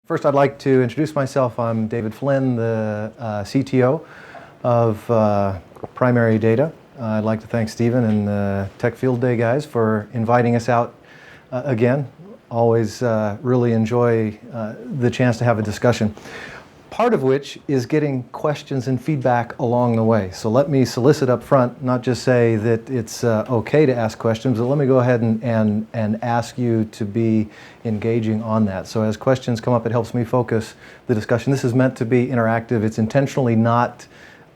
First, I'd like to introduce myself. I'm David Flynn, the CTO of Primary Data. I'd like to thank Stephen and the Tech Field Day guys for inviting us out again. Always really enjoy the chance to have a discussion. Part of which is getting questions and feedback along the way. So let me solicit up front, not just say that it's okay to ask questions, but let me go ahead and ask you to be engaging on that. So as questions come up, it helps me focus the discussion. This is meant to be interactive. It's intentionally not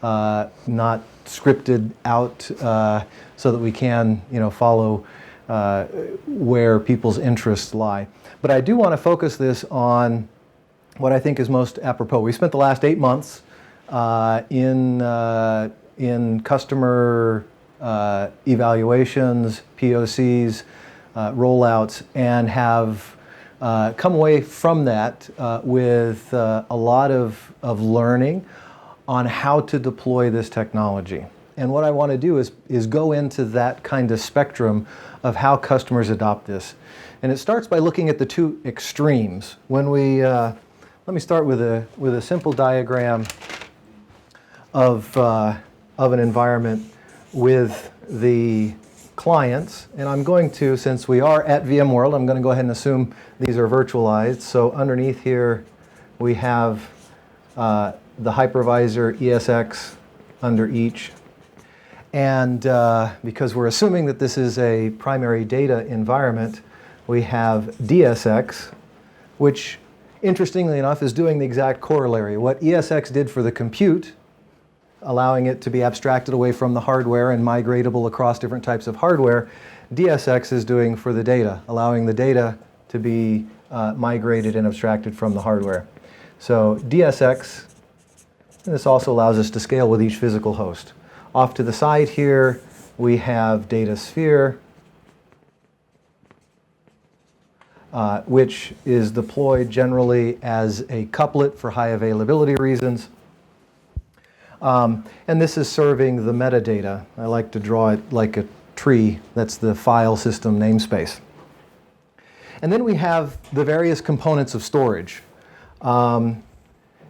scripted out so that we can, follow where people's interests lie. But I do want to focus this on what I think is most apropos. We spent the last 8 months in customer evaluations, POCs, rollouts, and have come away from that with a lot of learning on how to deploy this technology. And what I want to do is go into that kind of spectrum of how customers adopt this. And it starts by looking at the two extremes. When we let me start with a simple diagram of an environment with the clients. And I'm going to, since we are at VMworld, I'm going to go ahead and assume these are virtualized. So underneath here we have the hypervisor ESX under each. And because we're assuming that this is a primary data environment, we have DSX, which interestingly enough is doing the exact corollary. What ESX did for the compute, allowing it to be abstracted away from the hardware and migratable across different types of hardware, DSX is doing for the data, allowing the data to be migrated and abstracted from the hardware. So DSX, and this also allows us to scale with each physical host. Off to the side here, we have DataSphere, which is deployed generally as a couplet for high availability reasons. And this is serving the metadata. I like to draw it like a tree. That's the file system namespace. And then we have the various components of storage. In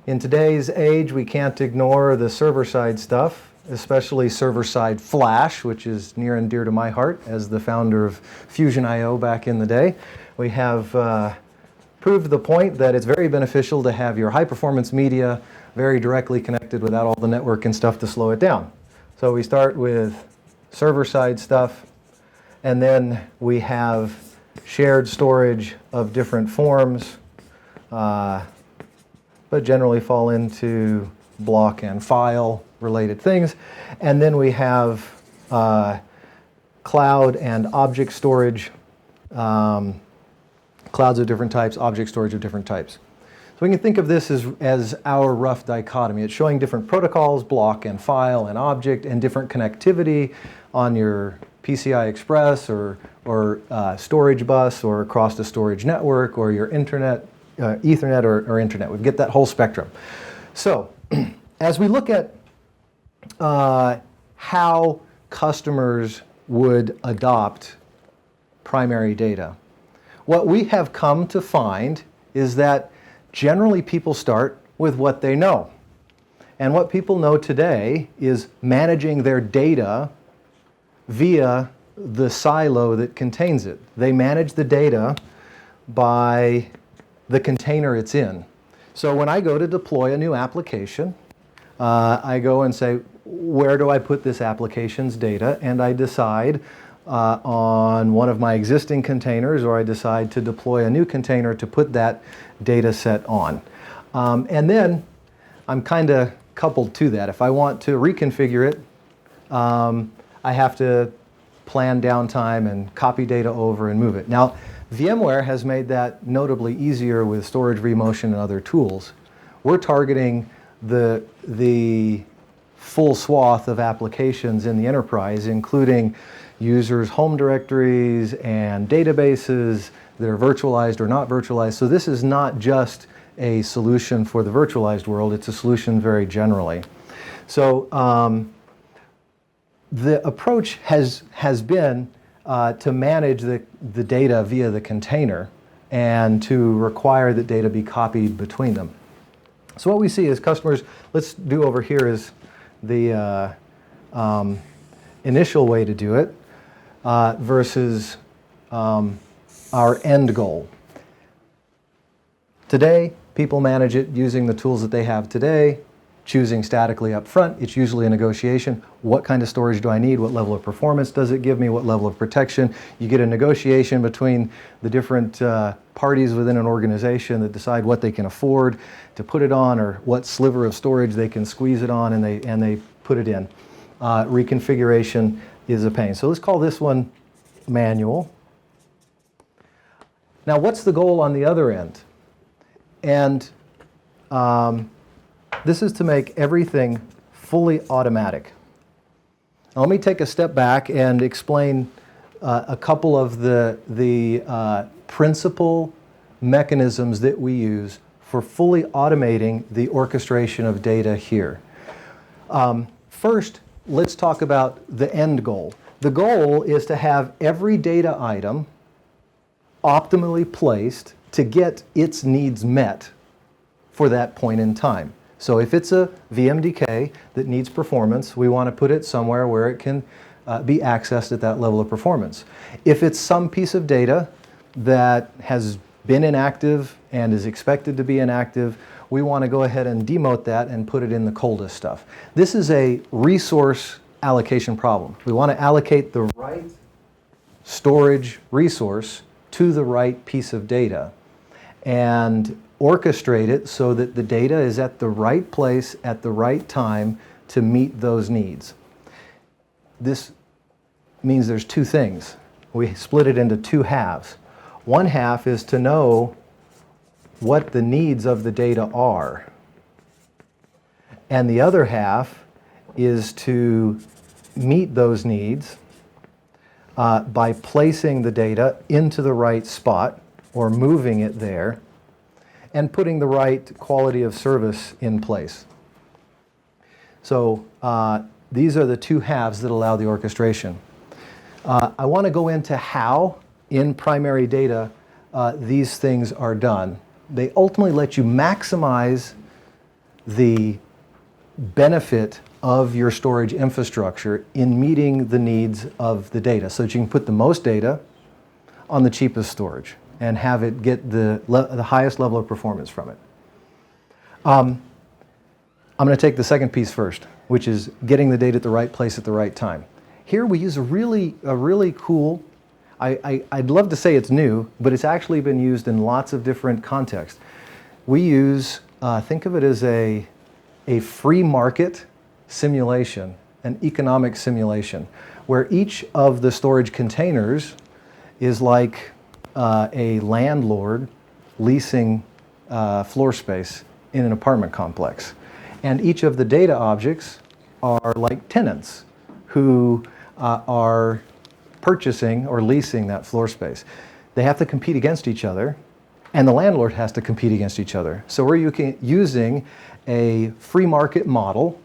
today's age, we can't ignore the server-side stuff, especially server-side flash, which is near and dear to my heart as the founder of Fusion.io back in the day. We have proved the point that it's very beneficial to have your high-performance media very directly connected without all the network and stuff to slow it down. So we start with server-side stuff, and then we have shared storage of different forms, but generally fall into block and file related things. And then we have cloud and object storage, clouds of different types, object storage of different types. So we can think of this as our rough dichotomy. It's showing different protocols, block and file and object, and different connectivity on your PCI Express or storage bus or across the storage network or your internet, Ethernet or internet. We get that whole spectrum. So as we look at how customers would adopt primary data, what we have come to find is that generally people start with what they know. And what people know today is managing their data via the silo that contains it. They manage the data by the container it's in. So when I go to deploy a new application, I go and say, where do I put this application's data? And I decide on one of my existing containers, or I decide to deploy a new container to put that data set on. And then I'm kind of coupled to that. If I want to reconfigure it, I have to plan downtime and copy data over and move it. Now, VMware has made that notably easier with storage vMotion and other tools. We're targeting the full swath of applications in the enterprise, including users' home directories and databases that are virtualized or not virtualized. So this is not just a solution for the virtualized world, it's a solution very generally. So the approach has been to manage the data via the container and to require that data be copied between them. So what we see is customers, let's do over here is the initial way to do it versus our end goal. Today, people manage it using the tools that they have today, choosing statically up front. It's usually a negotiation. What kind of storage do I need? What level of performance does it give me? What level of protection? You get a negotiation between the different parties within an organization that decide what they can afford to put it on, or what sliver of storage they can squeeze it on, and they put it in. Reconfiguration is a pain. So let's call this one manual. Now, what's the goal on the other end? And this is to make everything fully automatic. Now, let me take a step back and explain a couple of the principal mechanisms that we use for fully automating the orchestration of data here. First, let's talk about the end goal. The goal is to have every data item optimally placed to get its needs met for that point in time. So if it's a VMDK that needs performance, we want to put it somewhere where it can be accessed at that level of performance. If it's some piece of data that has been inactive and is expected to be inactive, we want to go ahead and demote that and put it in the coldest stuff. This is a resource allocation problem. We want to allocate the right storage resource to the right piece of data and orchestrate it so that the data is at the right place at the right time to meet those needs. This means there's two things. We split it into two halves. One half is to know what the needs of the data are. And the other half is to meet those needs by placing the data into the right spot or moving it there and putting the right quality of service in place. So these are the two halves that allow the orchestration. I want to go into how in primary data these things are done. They ultimately let you maximize the benefit of your storage infrastructure in meeting the needs of the data so that you can put the most data on the cheapest storage and have it get the highest level of performance from it. I'm going to take the second piece first, which is getting the data at the right place at the right time. Here we use a really cool, I'd love to say it's new, but it's actually been used in lots of different contexts. We use, think of it as a free market simulation, an economic simulation, where each of the storage containers is like a landlord leasing floor space in an apartment complex. And each of the data objects are like tenants who are purchasing or leasing that floor space. They have to compete against each other, and the landlord has to compete against each other. So we're using a free market model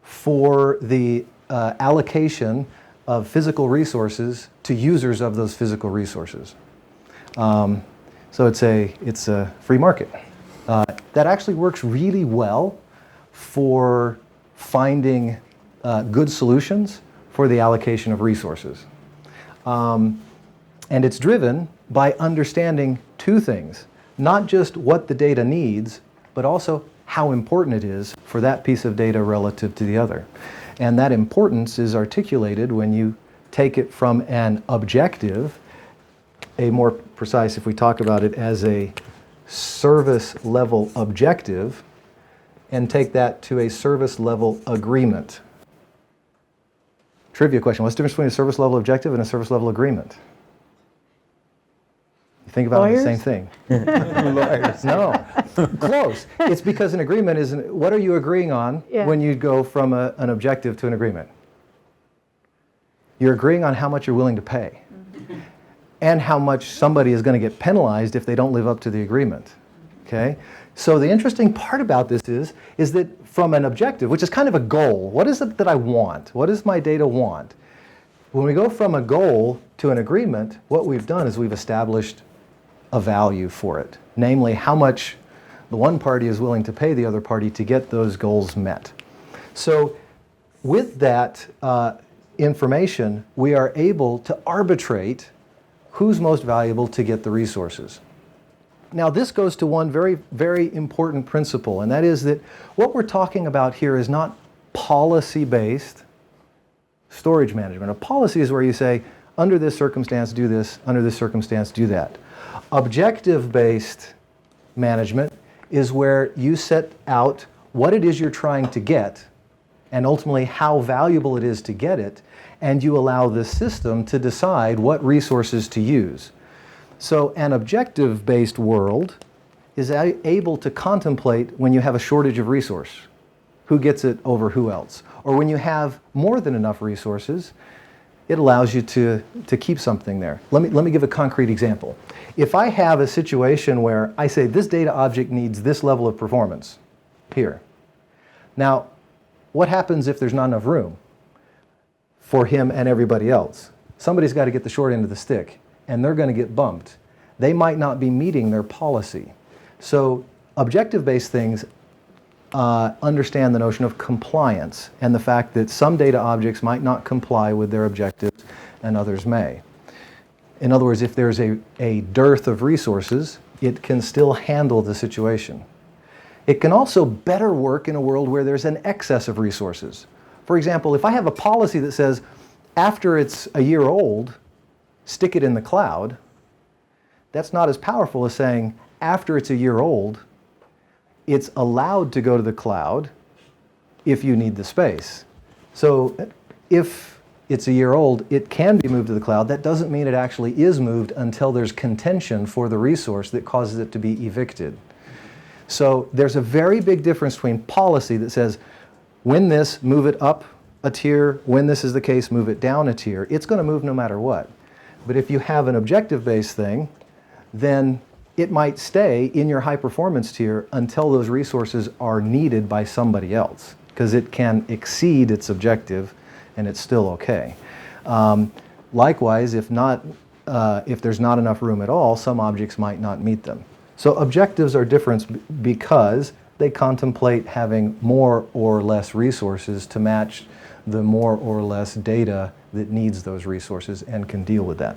for the allocation of physical resources to users of those physical resources. So it's a free market. That actually works really well for finding good solutions for the allocation of resources. And it's driven by understanding two things, not just what the data needs, but also how important it is for that piece of data relative to the other. And that importance is articulated when you take it from an objective, a more precise, if we talk about it as a service level objective, and take that to a service level agreement. Trivia question, what's the difference between a service level objective and a service level agreement? You think about it, the same thing. Lawyers. No, close. It's because an agreement is, what are you agreeing on when you go from an objective to an agreement? You're agreeing on how much you're willing to pay and how much somebody is going to get penalized if they don't live up to the agreement. Okay? So the interesting part about this is that from an objective, which is kind of a goal, what is it that I want? What does my data want? When we go from a goal to an agreement, what we've done is we've established a value for it, namely how much the one party is willing to pay the other party to get those goals met. So with that information, we are able to arbitrate who's most valuable to get the resources. Now this goes to one very, very important principle, and that is that what we're talking about here is not policy-based storage management. A policy is where you say, under this circumstance, do this, under this circumstance, do that. Objective-based management is where you set out what it is you're trying to get and ultimately how valuable it is to get it, and you allow the system to decide what resources to use. So an objective-based world is able to contemplate when you have a shortage of resource, who gets it over who else. Or when you have more than enough resources, it allows you to keep something there. Let me give a concrete example. If I have a situation where I say this data object needs this level of performance here. Now, what happens if there's not enough room for him and everybody else? Somebody's got to get the short end of the stick, and they're going to get bumped. They might not be meeting their policy. So objective-based things understand the notion of compliance and the fact that some data objects might not comply with their objectives and others may. In other words, if there's a dearth of resources, it can still handle the situation. It can also better work in a world where there's an excess of resources. For example, if I have a policy that says, after it's a year old, stick it in the cloud, that's not as powerful as saying, after it's a year old, it's allowed to go to the cloud if you need the space. So if it's a year old, it can be moved to the cloud. That doesn't mean it actually is moved until there's contention for the resource that causes it to be evicted. So there's a very big difference between policy that says, when this, move it up a tier. When this is the case, move it down a tier. It's going to move no matter what. But if you have an objective-based thing, then it might stay in your high-performance tier until those resources are needed by somebody else, because it can exceed its objective and it's still okay. Likewise, if there's not enough room at all, some objects might not meet them. So objectives are different because they contemplate having more or less resources to match the more or less data that needs those resources and can deal with that.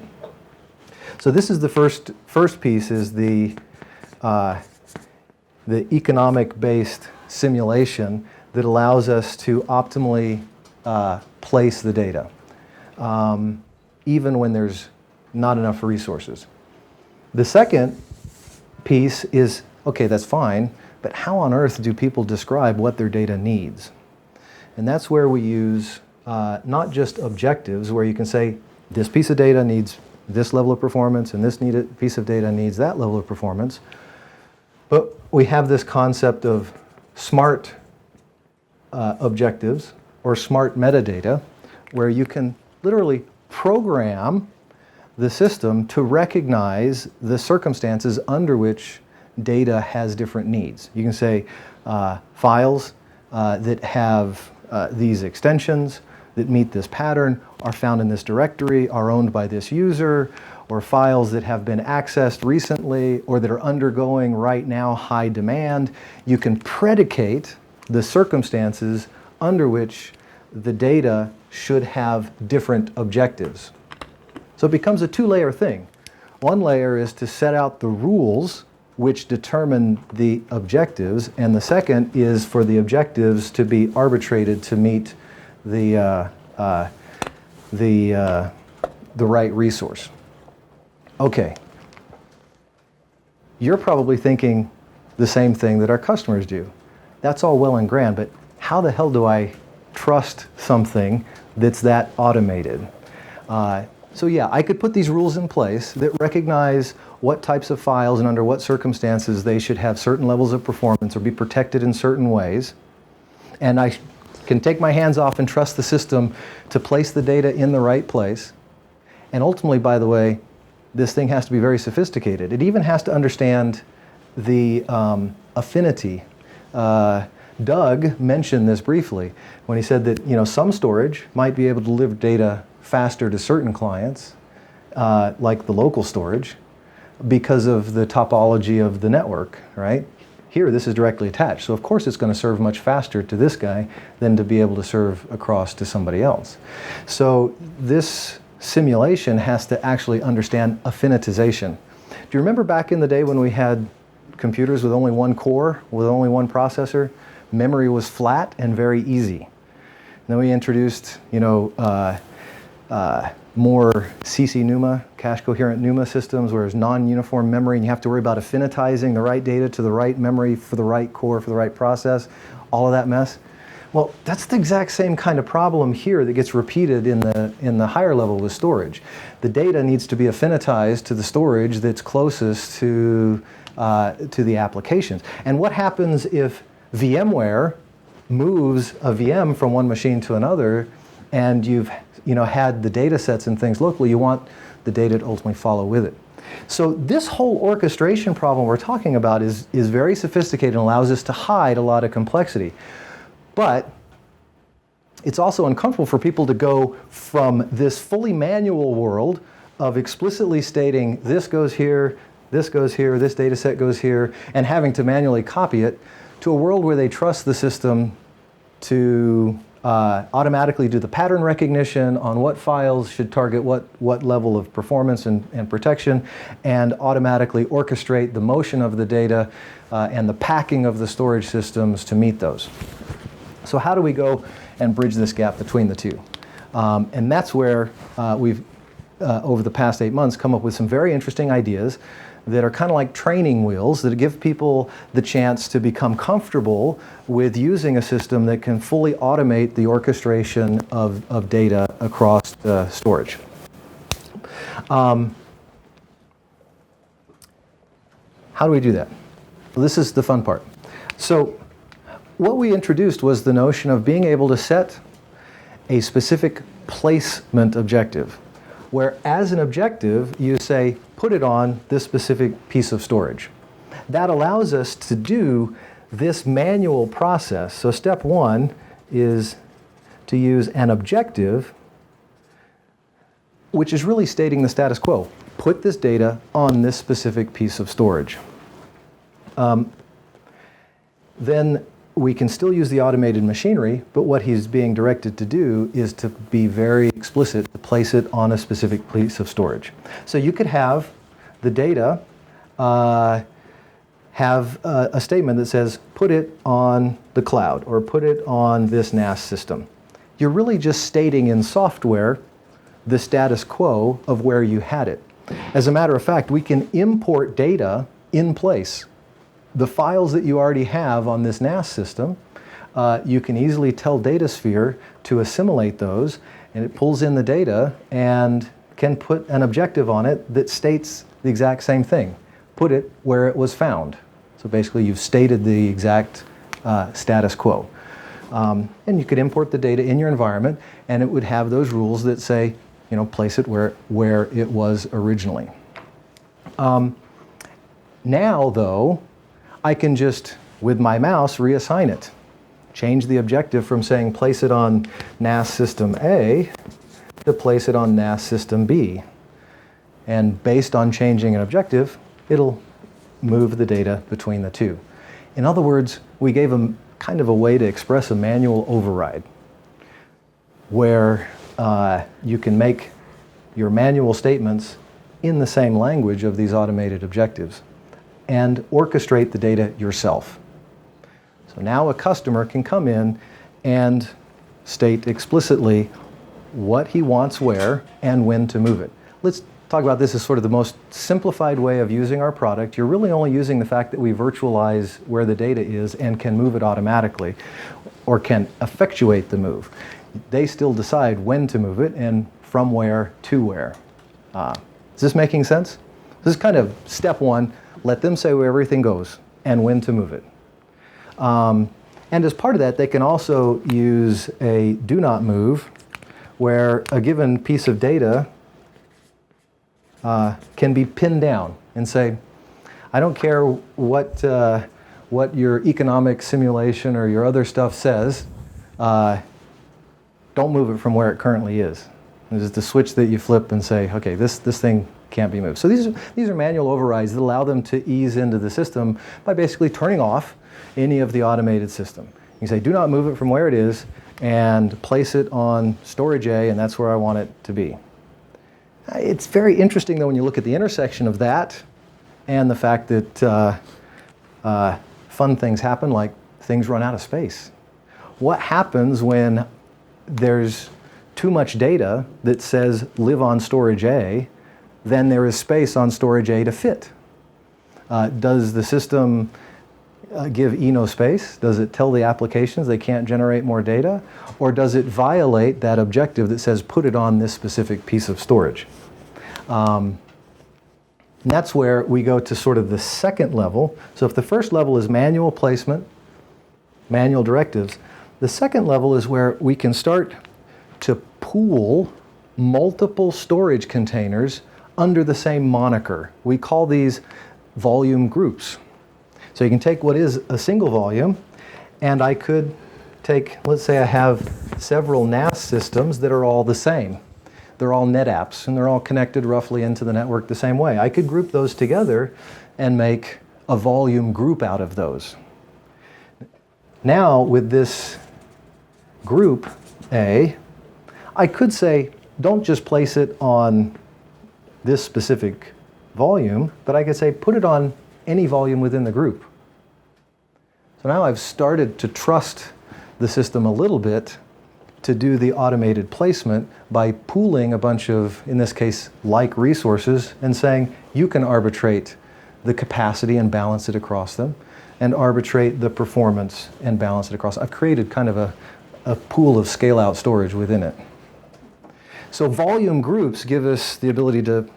So this is the first piece, is the economic-based simulation that allows us to optimally place the data, even when there's not enough resources. The second piece is, okay, that's fine, but how on earth do people describe what their data needs? And that's where we use not just objectives, where you can say, this piece of data needs this level of performance, and this piece of data needs that level of performance. But we have this concept of smart objectives, or smart metadata, where you can literally program the system to recognize the circumstances under which data has different needs. You can say files that have these extensions that meet this pattern are found in this directory, are owned by this user, or files that have been accessed recently or that are undergoing right now high demand. You can predicate the circumstances under which the data should have different objectives. So it becomes a two-layer thing. One layer is to set out the rules which determine the objectives, and the second is for the objectives to be arbitrated to meet the right resource. Okay. You're probably thinking the same thing that our customers do. That's all well and grand, but how the hell do I trust something that's that automated? So yeah, I could put these rules in place that recognize what types of files and under what circumstances they should have certain levels of performance or be protected in certain ways. And I can take my hands off and trust the system to place the data in the right place. And ultimately, by the way, this thing has to be very sophisticated. It even has to understand the affinity. Doug mentioned this briefly when he said that some storage might be able to deliver data faster to certain clients, like the local storage, because of the topology of the network, right? Here, this is directly attached, so of course it's going to serve much faster to this guy than to be able to serve across to somebody else. So this simulation has to actually understand affinitization. Do you remember back in the day when we had computers with only one core, with only one processor? Memory was flat and very easy. And then we introduced, more CC NUMA, cache coherent NUMA systems, where it's non-uniform memory, and you have to worry about affinitizing the right data to the right memory for the right core, for the right process, all of that mess. Well, that's the exact same kind of problem here that gets repeated in the higher level with storage. The data needs to be affinitized to the storage that's closest to the applications. And what happens if VMware moves a VM from one machine to another, and you've had the data sets and things locally? You want the data to ultimately follow with it. So this whole orchestration problem we're talking about is very sophisticated and allows us to hide a lot of complexity. But it's also uncomfortable for people to go from this fully manual world of explicitly stating this goes here, this data set goes here, and having to manually copy it, to a world where they trust the system to automatically do the pattern recognition on what files should target what level of performance and protection, and automatically orchestrate the motion of the data and the packing of the storage systems to meet those. So how do we go and bridge this gap between the two? And that's where we've, over the past 8 months, come up with some very interesting ideas that are kind of like training wheels that give people the chance to become comfortable with using a system that can fully automate the orchestration of data across storage. How do we do that? Well, this is the fun part. So what we introduced was the notion of being able to set a specific placement objective, where as an objective you say, put it on this specific piece of storage. That allows us to do this manual process. So step one is to use an objective, which is really stating the status quo. Put this data on this specific piece of storage. Then we can still use the automated machinery, but what he's being directed to do is to be very explicit, to place it on a specific piece of storage. So you could have the data have a statement that says, put it on the cloud, or put it on this NAS system. You're really just stating in software the status quo of where you had it. As a matter of fact, we can import data in place. The files that you already have on this NAS system, you can easily tell DataSphere to assimilate those, and it pulls in the data and can put an objective on it that states the exact same thing. Put it where it was found. So basically you've stated the exact status quo. And you could import the data in your environment, and it would have those rules that say, place it where it was originally. Now though, I can just, with my mouse, reassign it. Change the objective from saying place it on NAS system A to place it on NAS system B. And based on changing an objective, it'll move the data between the two. In other words, we gave them kind of a way to express a manual override, where you can make your manual statements in the same language of these automated objectives and orchestrate the data yourself. So now a customer can come in and state explicitly what he wants where and when to move it. Let's talk about this as sort of the most simplified way of using our product. You're really only using the fact that we virtualize where the data is and can move it automatically, or can effectuate the move. They still decide when to move it and from where to where. Is this making sense? This is kind of step one. Let them say where everything goes and when to move it. And as part of that, they can also use a do not move, where a given piece of data can be pinned down and say, I don't care what your economic simulation or your other stuff says, don't move it from where it currently is. There's the switch that you flip and say, okay, this thing can't be moved. So these are manual overrides that allow them to ease into the system by basically turning off any of the automated system. You say, do not move it from where it is, and place it on storage A, and that's where I want it to be. It's very interesting, though, when you look at the intersection of that and the fact that fun things happen, like things run out of space. What happens when there's too much data that says live on storage A, then there is space on storage A to fit? Does the system give E no space? Does it tell the applications they can't generate more data? Or does it violate that objective that says put it on this specific piece of storage? And that's where we go to sort of the second level. So if the first level is manual placement, manual directives, the second level is where we can start to pool multiple storage containers under the same moniker. We call these volume groups. So you can take what is a single volume, and I could take, let's say I have several NAS systems that are all the same. They're all NetApps, and they're all connected roughly into the network the same way. I could group those together and make a volume group out of those. Now, with this group A, I could say, don't just place it on this specific volume, but I could say, put it on any volume within the group. So now I've started to trust the system a little bit to do the automated placement by pooling a bunch of, in this case, like resources, and saying, you can arbitrate the capacity and balance it across them, and arbitrate the performance and balance it across. I've created kind of a pool of scale-out storage within it. So volume groups give us the ability to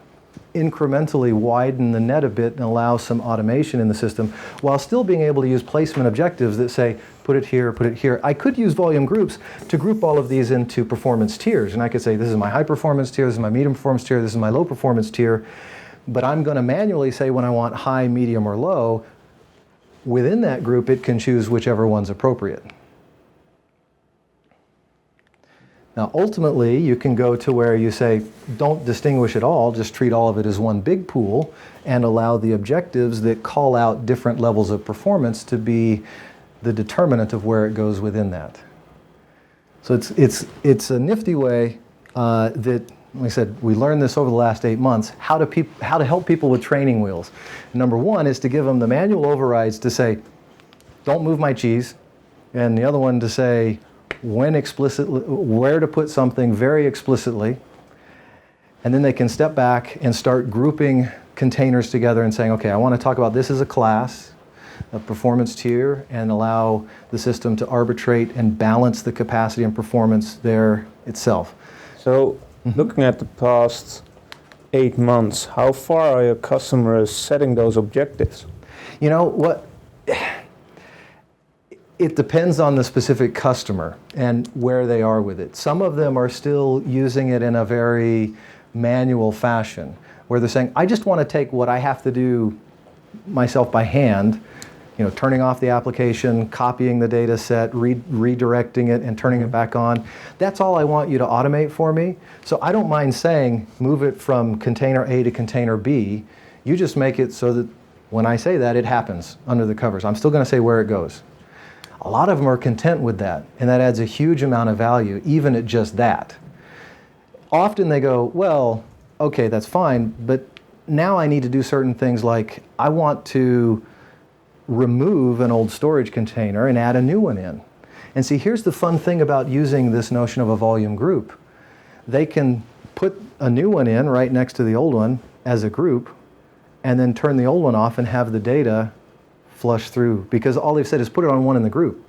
incrementally widen the net a bit and allow some automation in the system while still being able to use placement objectives that say, put it here, put it here. I could use volume groups to group all of these into performance tiers. And I could say, this is my high performance tier, this is my medium performance tier, this is my low performance tier. But I'm going to manually say when I want high, medium, or low. Within that group, it can choose whichever one's appropriate. Now, ultimately, you can go to where you say, don't distinguish at all, just treat all of it as one big pool, and allow the objectives that call out different levels of performance to be the determinant of where it goes within that. So it's a nifty way that, like I said, we learned this over the last 8 months, how to help people with training wheels. Number one is to give them the manual overrides to say, don't move my cheese, and the other one to say, when explicitly, where to put something very explicitly, and then they can step back and start grouping containers together and saying, okay, I want to talk about this as a class, a performance tier, and allow the system to arbitrate and balance the capacity and performance there itself. So, looking at the past 8 months, how far are your customers setting those objectives? You know what? It depends on the specific customer and where they are with it. Some of them are still using it in a very manual fashion, where they're saying, I just want to take what I have to do myself by hand, you know, turning off the application, copying the data set, redirecting it, and turning it back on. That's all I want you to automate for me. So I don't mind saying, move it from container A to container B. You just make it so that when I say that, it happens under the covers. I'm still going to say where it goes. A lot of them are content with that, and that adds a huge amount of value, even at just that. Often they go, well, okay, that's fine, but now I need to do certain things like I want to remove an old storage container and add a new one in. And see, here's the fun thing about using this notion of a volume group. They can put a new one in right next to the old one as a group, and then turn the old one off and have the data flush through, because all they've said is put it on one in the group.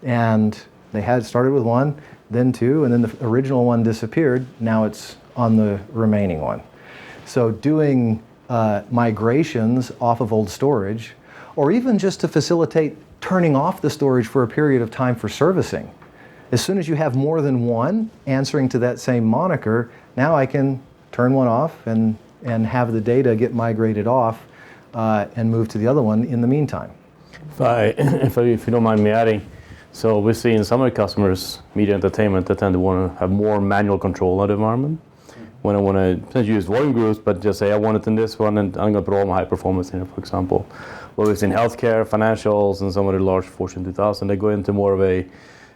And they had started with one, then two, and then the original one disappeared. Now it's on the remaining one. So doing migrations off of old storage, or even just to facilitate turning off the storage for a period of time for servicing. As soon as you have more than one answering to that same moniker, now I can turn one off and have the data get migrated off and move to the other one in the meantime. If you don't mind me adding, So we're seeing some of the customers, media entertainment, that tend to want to have more manual control of the environment. When I want to use volume groups, but just say I want it in this one, and I'm going to put all my high performance in it, for example. Well, it's in healthcare, financials, and some of the large Fortune 2000. They go into more of a,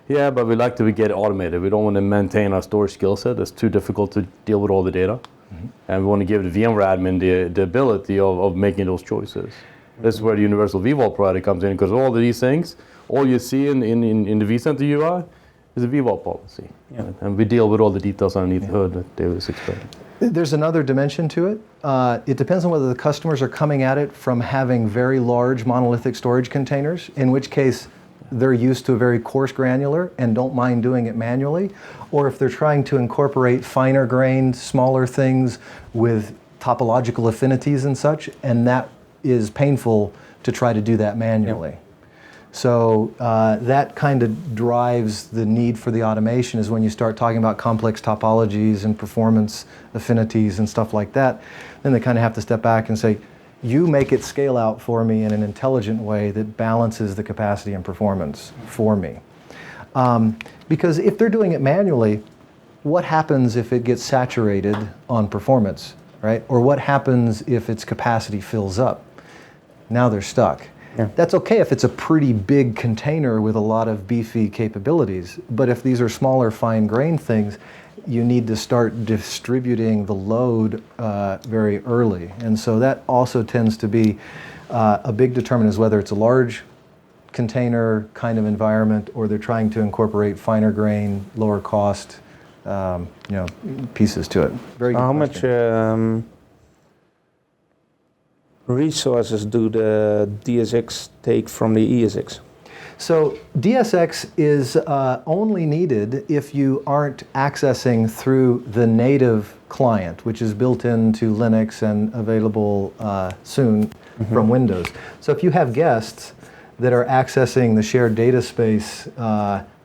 yeah, but we like to get it automated. We don't want to maintain our storage skill set. It's too difficult to deal with all the data. And we want to give the VMware admin the ability of making those choices. This is where the universal vVault provider comes in, because all of these things, all you see in the vCenter UI is a vVault policy. Yeah. And we deal with all the details underneath the hood that David was explaining. There's another dimension to it. It depends on whether the customers are coming at it from having very large monolithic storage containers, in which case they're used to a very coarse granular and don't mind doing it manually, or if they're trying to incorporate finer grained, smaller things with topological affinities and such, and that is painful to try to do that manually. Yep. So that kind of drives the need for the automation, is when you start talking about complex topologies and performance affinities and stuff like that, then they kind of have to step back and say, you make it scale out for me in an intelligent way that balances the capacity and performance for me. Because if they're doing it manually, what happens if it gets saturated on performance, right? Or what happens if its capacity fills up? Now they're stuck. Yeah. That's okay if it's a pretty big container with a lot of beefy capabilities, but if these are smaller, fine-grained things, you need to start distributing the load very early. And so that also tends to be a big determinant, is whether it's a large container kind of environment or they're trying to incorporate finer grain, lower cost pieces to it. Very good question. How much resources do the DSX take from the ESX? So DSX is only needed if you aren't accessing through the native client, which is built into Linux and available soon from Windows. So if you have guests that are accessing the shared data space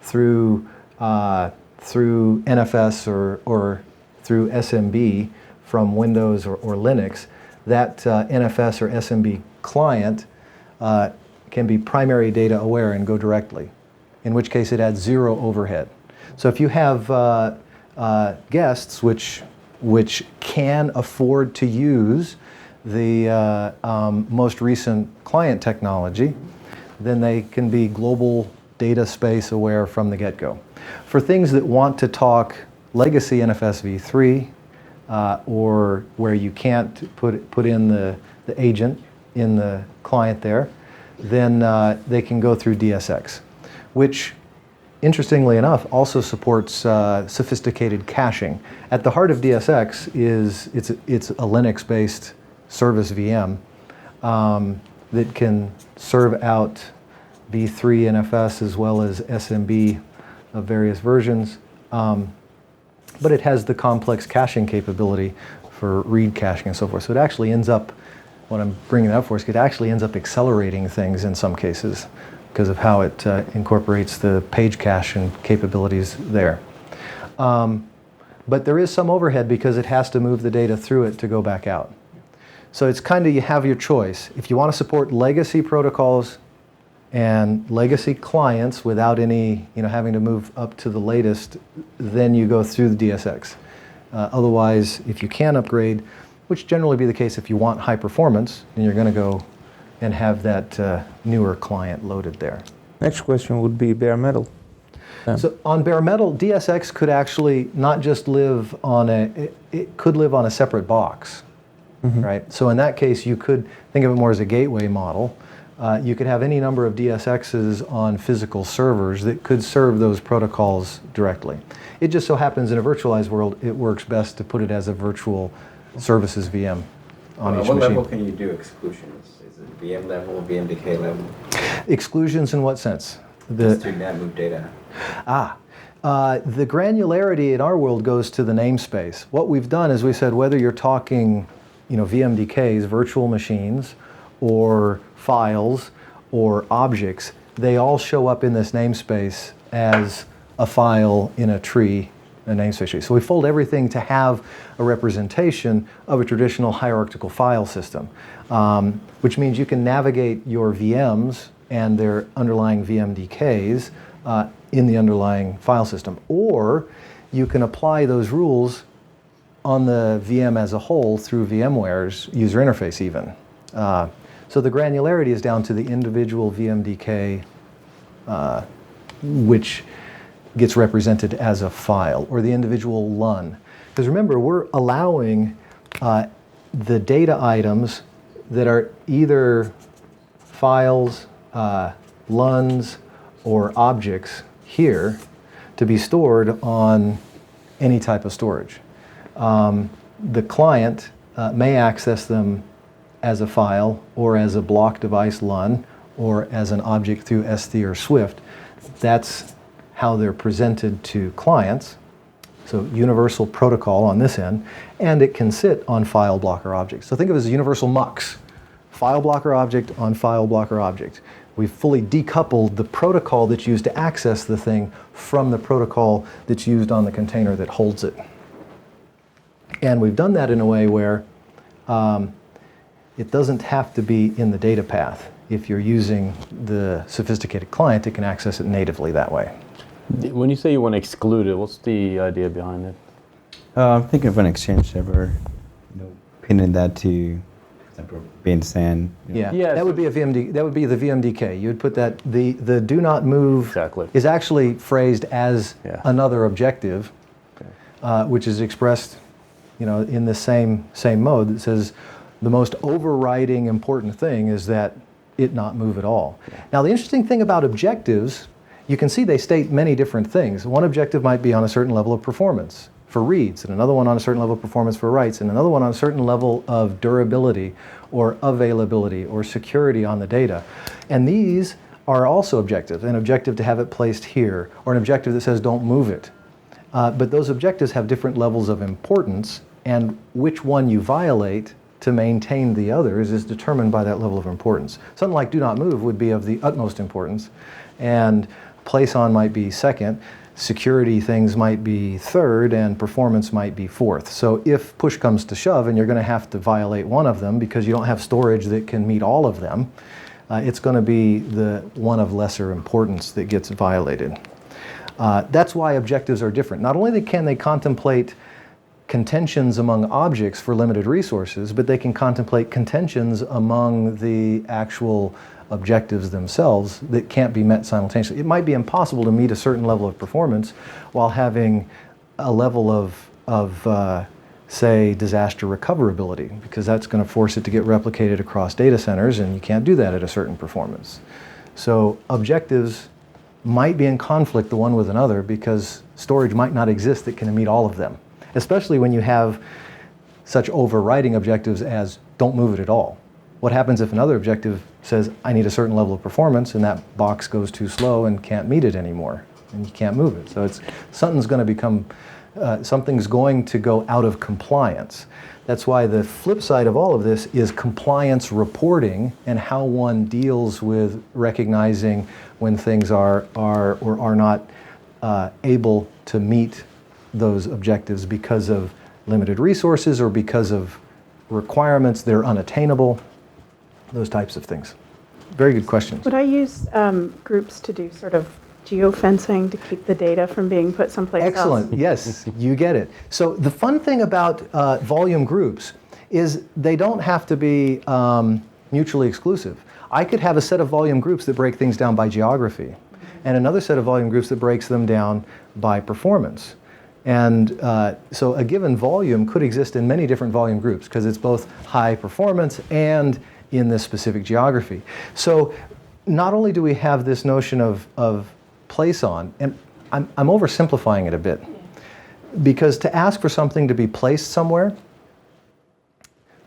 through NFS or through SMB from Windows or Linux, that NFS or SMB client can be primary data aware and go directly, in which case it adds zero overhead. So if you have guests which can afford to use the most recent client technology, then they can be global data space aware from the get-go. For things that want to talk legacy NFS v3, or where you can't put in the agent in the client there, then they can go through DSX, which, interestingly enough, also supports sophisticated caching. At the heart of DSX is it's a Linux-based service VM that can serve out B3 NFS as well as SMB of various versions. But it has the complex caching capability for read caching and so forth. So it actually ends up, what I'm bringing that up for is it actually ends up accelerating things in some cases because of how it incorporates the page cache and capabilities there. But there is some overhead because it has to move the data through it to go back out. So it's kind of, you have your choice. If you want to support legacy protocols and legacy clients without any, having to move up to the latest, then you go through the DSX. Otherwise, if you can upgrade, which generally be the case if you want high performance, then you're going to go and have that newer client loaded there. Next question would be bare metal. Yeah. So on bare metal, DSX could actually not just live on it could live on a separate box, right? So in that case, you could think of it more as a gateway model. You could have any number of DSXs on physical servers that could serve those protocols directly. It just so happens in a virtualized world, it works best to put it as a virtual services VM on each machine. What level can you do exclusions? Is it VM level, VMDK level? Exclusions in what sense? Just to not move data. The granularity in our world goes to the namespace. What we've done is we said whether you're talking, VMDKs, virtual machines, or files, or objects, they all show up in this namespace as a file in a tree, a namespace tree. So we fold everything to have a representation of a traditional hierarchical file system, which means you can navigate your VMs and their underlying VMDKs in the underlying file system. Or you can apply those rules on the VM as a whole through VMware's user interface even. So the granularity is down to the individual VMDK, which gets represented as a file, or the individual LUN. Because remember, we're allowing the data items that are either files, LUNs, or objects here to be stored on any type of storage. The client may access them as a file, or as a block device LUN, or as an object through SD or Swift. That's how they're presented to clients. So universal protocol on this end, and it can sit on file blocker objects. So think of it as a universal MUX, file blocker object on file blocker object. We've fully decoupled the protocol that's used to access the thing from the protocol that's used on the container that holds it. And we've done that in a way where it doesn't have to be in the data path. If you're using the sophisticated client, it can access it natively that way. When you say you want to exclude it, what's the idea behind it? I'm thinking of an Exchange server, pinning that to, for example, bin SAN. Yeah, Yeah, that would be a VMD. That would be the VMDK. You would put that. The do not move Exactly. is actually phrased as another objective, Okay. which is expressed, in the same mode that says the most overriding important thing is that it not move at all. Now, the interesting thing about objectives, you can see they state many different things. One objective might be on a certain level of performance for reads, and another one on a certain level of performance for writes, and another one on a certain level of durability or availability or security on the data. And these are also objectives, an objective to have it placed here, or an objective that says don't move it. But those objectives have different levels of importance, and which one you violate to maintain the others is determined by that level of importance. Something like do not move would be of the utmost importance, and place on might be second, security things might be third, and performance might be fourth. So if push comes to shove and you're going to have to violate one of them because you don't have storage that can meet all of them, it's going to be the one of lesser importance that gets violated. That's why objectives are different. Not only can they contemplate contentions among objects for limited resources, but they can contemplate contentions among the actual objectives themselves that can't be met simultaneously. It might be impossible to meet a certain level of performance while having a level of say, disaster recoverability, because that's going to force it to get replicated across data centers, and you can't do that at a certain performance. So objectives might be in conflict the one with another because storage might not exist that can meet all of them, especially when you have such overriding objectives as don't move it at all. What happens if another objective says, I need a certain level of performance, and that box goes too slow and can't meet it anymore, and you can't move it. So something's going to go out of compliance. That's why the flip side of all of this is compliance reporting and how one deals with recognizing when things are or are not able to meet those objectives because of limited resources or because of requirements that are unattainable, those types of things. Very good questions. Would I use groups to do sort of geofencing to keep the data from being put someplace else? Excellent. Yes, you get it. So the fun thing about volume groups is they don't have to be mutually exclusive. I could have a set of volume groups that break things down by geography, and another set of volume groups that breaks them down by performance. And so a given volume could exist in many different volume groups because it's both high performance and in this specific geography. So not only do we have this notion of place on, and I'm oversimplifying it a bit, because to ask for something to be placed somewhere,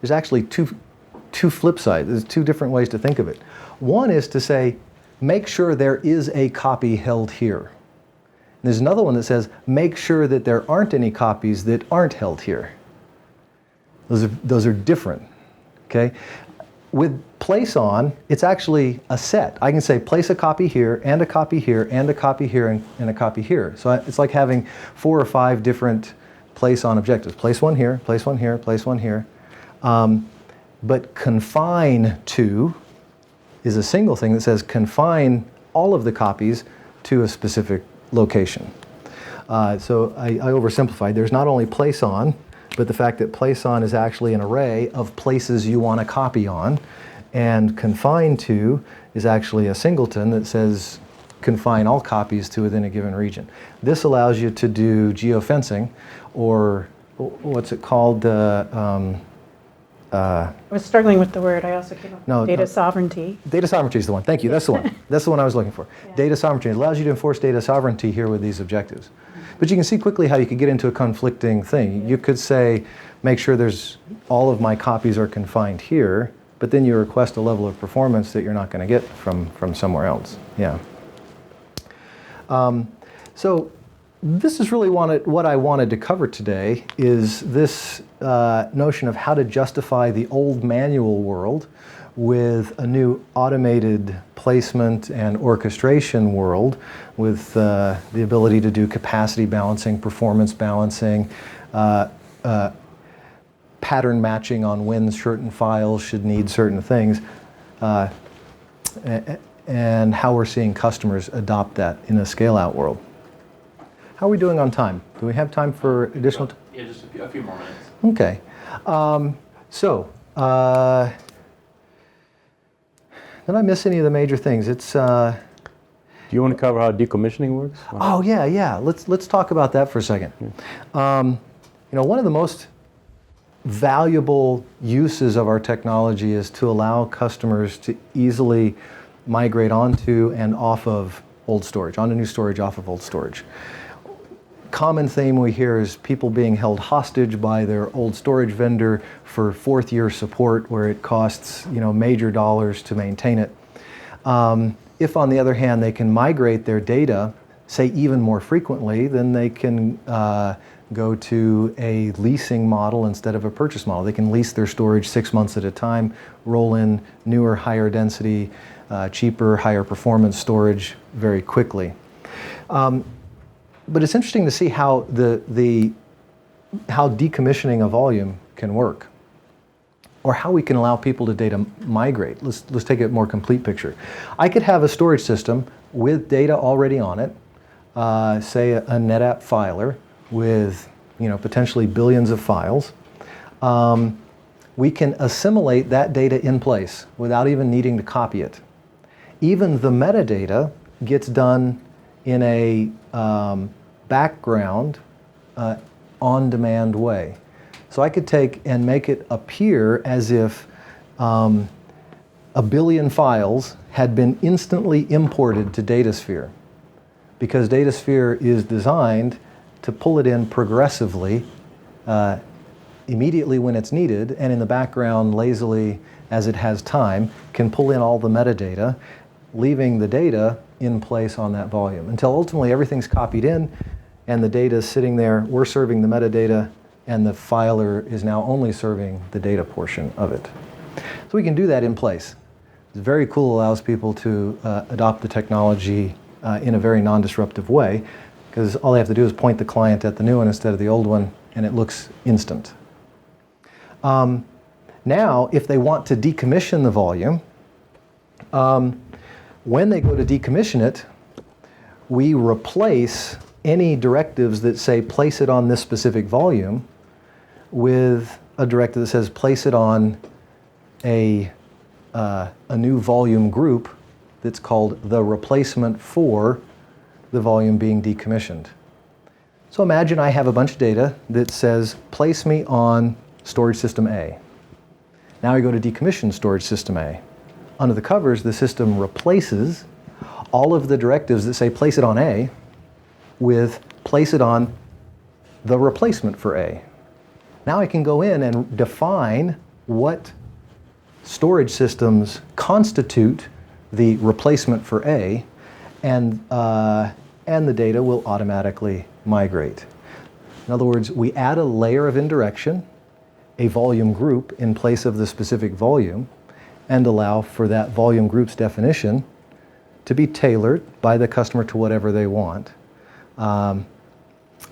there's actually two flip sides. There's two different ways to think of it. One is to say, make sure there is a copy held here. There's another one that says, make sure that there aren't any copies that aren't held here. Those are different, okay? With place on, it's actually a set. I can say place a copy here, and a copy here, and a copy here, and a copy here. So it's like having 4 or 5 different place on objectives. Place one here, place one here, place one here. But confine to is a single thing that says confine all of the copies to a specific location. So I oversimplified. There's not only place on, but the fact that place on is actually an array of places you want to copy on, and confine to is actually a singleton that says confine all copies to within a given region. This allows you to do geofencing, or what's it called? I was struggling with the word. I also came up with data sovereignty. Data sovereignty is the one. Thank you. That's the one. That's the one I was looking for. Yeah. Data sovereignty. It allows you to enforce data sovereignty here with these objectives. But you can see quickly how you could get into a conflicting thing. You could say, make sure all of my copies are confined here, but then you request a level of performance that you're not going to get from somewhere else. Yeah. So this is really what I wanted to cover today, is this notion of how to justify the old manual world with a new automated placement and orchestration world, with the ability to do capacity balancing, performance balancing, pattern matching on when certain files should need certain things, and how we're seeing customers adopt that in a scale-out world. How are we doing on time? Do we have time for additional? Yeah, just a few more minutes. Okay. Did I miss any of the major things? It's. Do you want to cover how decommissioning works? Oh yeah. Let's talk about that for a second. One of the most valuable uses of our technology is to allow customers to easily migrate onto and off of old storage, onto new storage, off of old storage. Common theme we hear is people being held hostage by their old storage vendor for fourth-year support, where it costs major dollars to maintain it. If, on the other hand, they can migrate their data, say even more frequently, then they can go to a leasing model instead of a purchase model. They can lease their storage 6 months at a time, roll in newer, higher density, cheaper, higher performance storage very quickly. But it's interesting to see how how decommissioning a volume can work, or how we can allow people to data migrate. Let's take a more complete picture. I could have a storage system with data already on it, say a NetApp filer with potentially billions of files. We can assimilate that data in place without even needing to copy it. Even the metadata gets done in a background, on-demand way. So I could take and make it appear as if a billion files had been instantly imported to DataSphere, because DataSphere is designed to pull it in progressively, immediately when it's needed, and in the background, lazily, as it has time, can pull in all the metadata, leaving the data in place on that volume until ultimately everything's copied in and the data is sitting there. We're serving the metadata, and the filer is now only serving the data portion of it. So we can do that in place. It's very cool, allows people to adopt the technology in a very non-disruptive way, because all they have to do is point the client at the new one instead of the old one, and it looks instant. Now, if they want to decommission the volume, when they go to decommission it, we replace any directives that say place it on this specific volume with a directive that says place it on a new volume group that's called the replacement for the volume being decommissioned. So imagine I have a bunch of data that says place me on storage system A. Now I go to decommission storage system A. Under the covers, the system replaces all of the directives that say place it on A with place it on the replacement for A. Now I can go in and define what storage systems constitute the replacement for A, and the data will automatically migrate. In other words, we add a layer of indirection, a volume group in place of the specific volume, and allow for that volume group's definition to be tailored by the customer to whatever they want.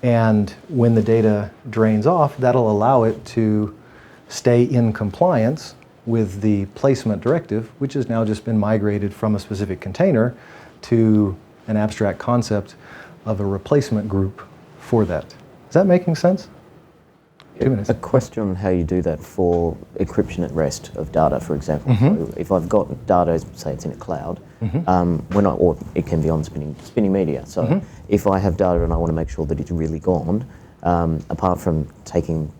And when the data drains off, that'll allow it to stay in compliance with the placement directive, which has now just been migrated from a specific container to an abstract concept of a replacement group for that. Is that making sense? 2 minutes. A question on how you do that for encryption at rest of data, for example. So if I've got data, say it's in a cloud, or it can be on spinning media. So if I have data and I want to make sure that it's really gone, apart from taking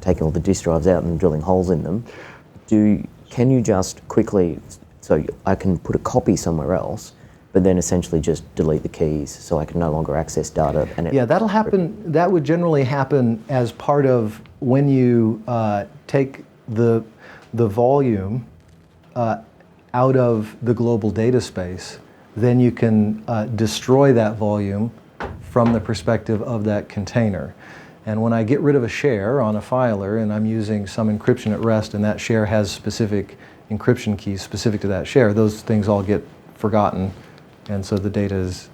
taking all the disk drives out and drilling holes in them, can you just quickly, so I can put a copy somewhere else, but then essentially just delete the keys so I can no longer access data? And Yeah, that'll happen. That would generally happen as part of when you take the volume out of the global data space, then you can destroy that volume from the perspective of that container. And when I get rid of a share on a filer and I'm using some encryption at rest and that share has specific encryption keys specific to that share, those things all get forgotten. And so the data is,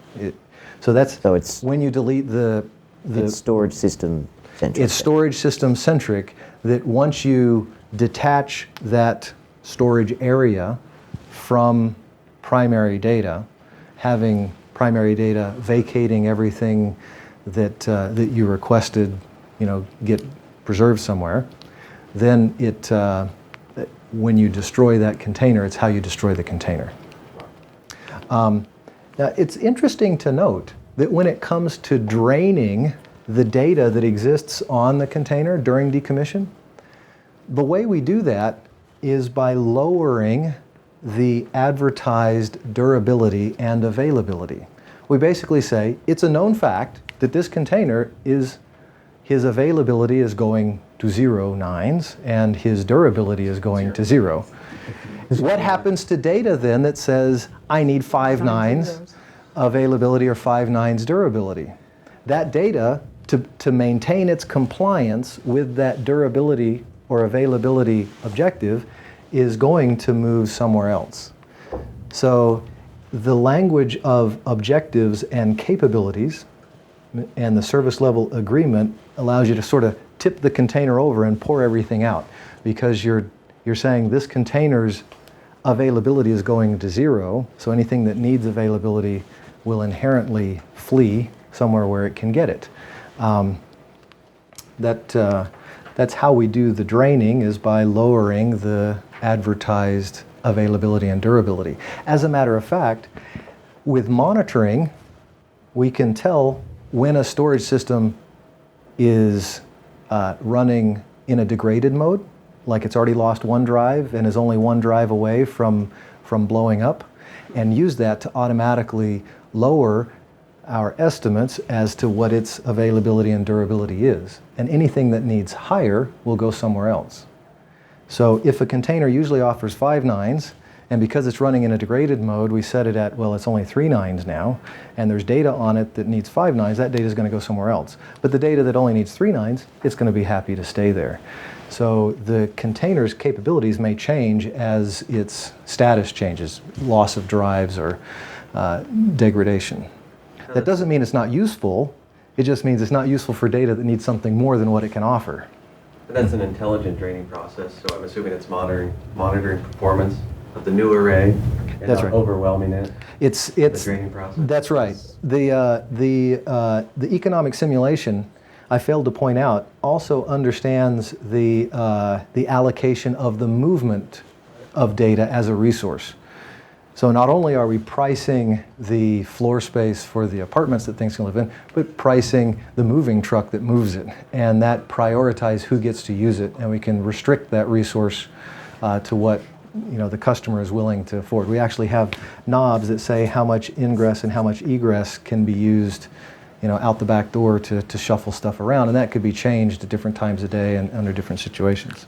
so it's when you delete it's storage system centric. It's storage system centric, that once you detach that storage area from primary data, having primary data vacating everything that you requested, get preserved somewhere, then when you destroy that container, it's how you destroy the container. Now, it's interesting to note that when it comes to draining the data that exists on the container during decommission, the way we do that is by lowering the advertised durability and availability. We basically say it's a known fact that this container his availability is going to 0 nines and his durability is going to 0. What happens to data then that says I need 5 nines availability or 5 nines durability? That data, to maintain its compliance with that durability or availability objective, is going to move somewhere else. So the language of objectives and capabilities and the service level agreement allows you to sort of tip the container over and pour everything out, because you're saying this container's availability is going to 0, so anything that needs availability will inherently flee somewhere where it can get it. That's how we do the draining, is by lowering the advertised availability and durability. As a matter of fact, with monitoring, we can tell when a storage system is running in a degraded mode, like it's already lost one drive and is only one drive away from blowing up, and use that to automatically lower our estimates as to what its availability and durability is. And anything that needs higher will go somewhere else. So if a container usually offers 5 nines, and because it's running in a degraded mode, we set it at, well, it's only 3 nines now, and there's data on it that needs 5 nines, that data is going to go somewhere else. But the data that only needs 3 nines, it's going to be happy to stay there. So the container's capabilities may change as its status changes, loss of drives or degradation. That doesn't mean it's not useful, it just means it's not useful for data that needs something more than what it can offer. But that's an intelligent draining process, so I'm assuming it's monitoring performance of the new array and That's not right. overwhelming it. It's the draining process. That's right. The economic simulation, I failed to point out, also understands the allocation of the movement of data as a resource. So not only are we pricing the floor space for the apartments that things can live in, but pricing the moving truck that moves it, and that prioritizes who gets to use it, and we can restrict that resource to what the customer is willing to afford. We actually have knobs that say how much ingress and how much egress can be used out the back door to shuffle stuff around, and that could be changed at different times of day and under different situations.